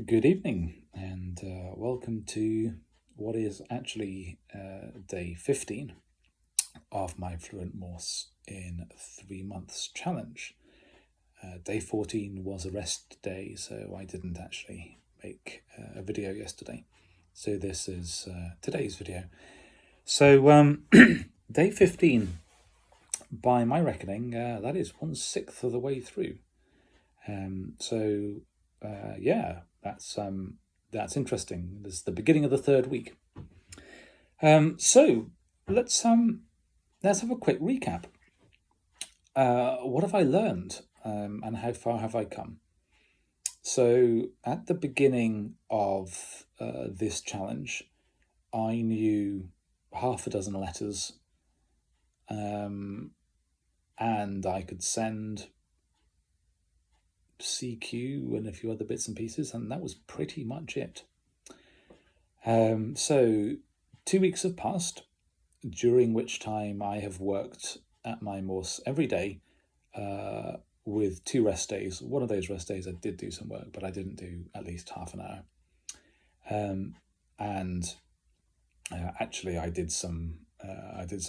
Good evening, and welcome to what is actually day 15 of my Fluent Morse in 3 months challenge. Day 14 was a rest day, so I didn't actually make a video yesterday. So this is today's video. So day 15, by my reckoning, that is 1/6 of the way through. Yeah, that's interesting. This is the beginning of the third week. So let's have a quick recap. What have I learned, and how far have I come? So at the beginning of this challenge, I knew half a dozen letters, and I could send CQ and a few other bits and pieces, and that was pretty much it. So 2 weeks have passed, during which time I have worked at my Morse every day, with 2 rest days. One of those rest days I did do some work, but I didn't do at least half an hour. Actually, I did some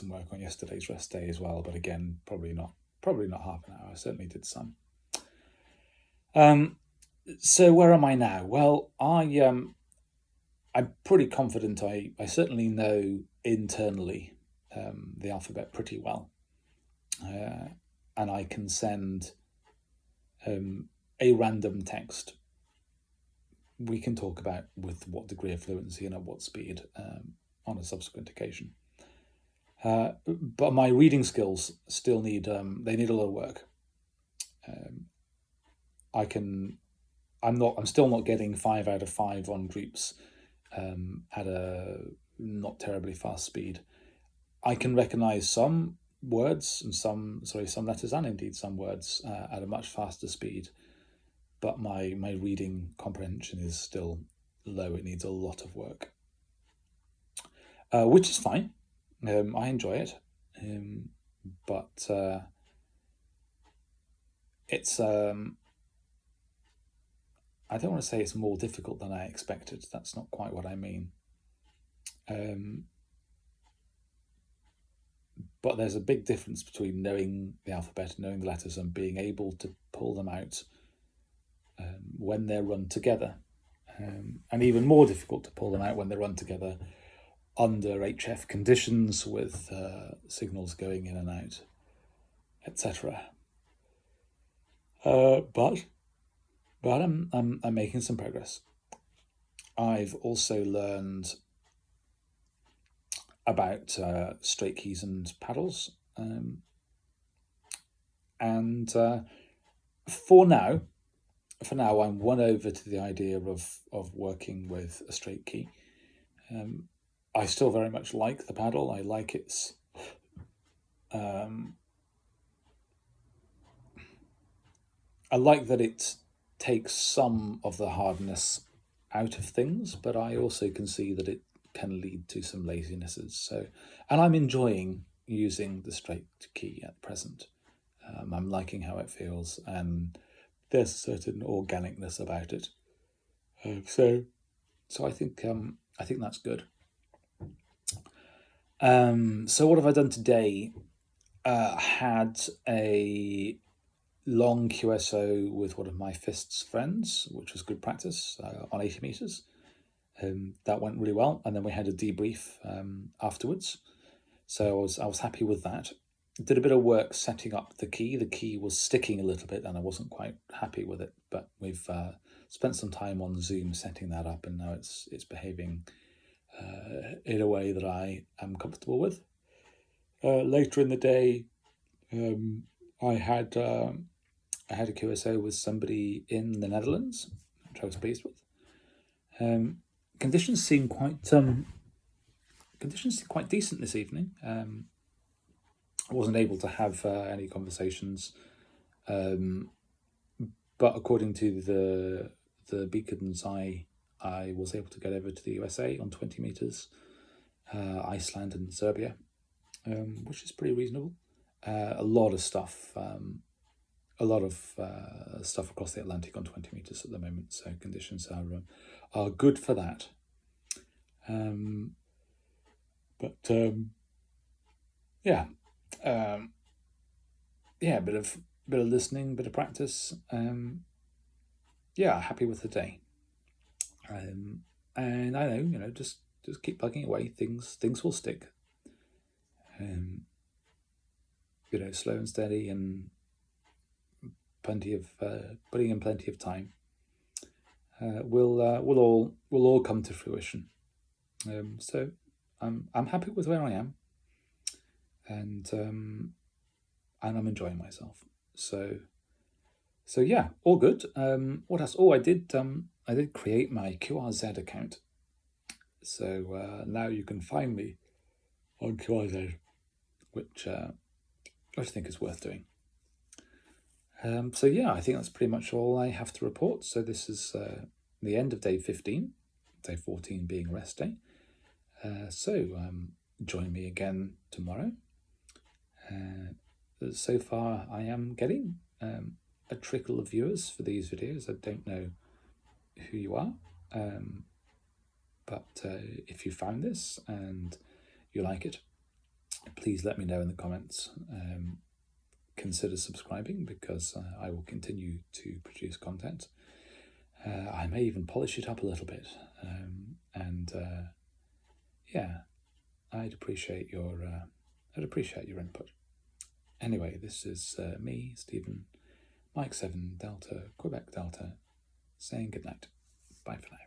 work on yesterday's rest day as well, but again, probably not half an hour. I certainly did some. So where am I now? Well, I'm pretty confident. I certainly know internally the alphabet pretty well, and I can send a random text. We can talk about with what degree of fluency and at what speed on a subsequent occasion. But my reading skills still need a lot of work. I'm still not getting 5 out of 5 on groups at a not terribly fast speed. I can recognize some words and some letters and indeed some words at a much faster speed, but my reading comprehension is still low. It needs a lot of work, which is fine. I enjoy it, but it's I don't want to say it's more difficult than I expected. That's not quite what I mean. But there's a big difference between knowing the alphabet, knowing the letters, and being able to pull them out when they're run together. And even more difficult to pull them out when they're run together under HF conditions with signals going in and out, etc. But I'm making some progress. I've also learned about straight keys and paddles, and for now, I'm won over to the idea of working with a straight key. I still very much like the paddle. I like its I like that it takes some of the hardness out of things, but I also can see that it can lead to some lazinesses. So, and I'm enjoying using the straight key at present. I'm liking how it feels, and there's a certain organicness about it. So I think that's good. So what have I done today? Had a long QSO with one of my Fist's friends, which was good practice on 80 meters. That went really well, and then we had a debrief afterwards. So I was happy with that. Did a bit of work setting up the key. The key was sticking a little bit, and I wasn't quite happy with it. But we've spent some time on Zoom setting that up, and now it's behaving in a way that I am comfortable with. Later in the day, I had a QSO with somebody in the Netherlands, which I was pleased with. Conditions seem quite decent this evening. I wasn't able to have any conversations, but according to the beacons, I was able to get over to the USA on 20 meters, Iceland and Serbia, which is pretty reasonable. A lot of stuff a lot of stuff across the Atlantic on 20 meters at the moment, so conditions are good for that. Yeah, a bit of listening, bit of practice. Happy with the day. And I know, just keep plugging away. Things will stick. Slow and steady, and putting in plenty of time. Will all come to fruition. So I'm happy with where I am, and I'm enjoying myself. So yeah, all good. What else? Oh, I did create my QRZ account. So now you can find me on QRZ, which I think is worth doing. So yeah, I think that's pretty much all I have to report. So this is the end of day 15, day 14 being rest day. So join me again tomorrow. So far, I am getting a trickle of viewers for these videos. I don't know who you are, but if you found this and you like it, please let me know in the comments. Consider subscribing, because I will continue to produce content. I may even polish it up a little bit, and I'd appreciate your input. Anyway, this is me, Stephen, Mike 7 Delta, Quebec Delta, saying goodnight. Bye for now.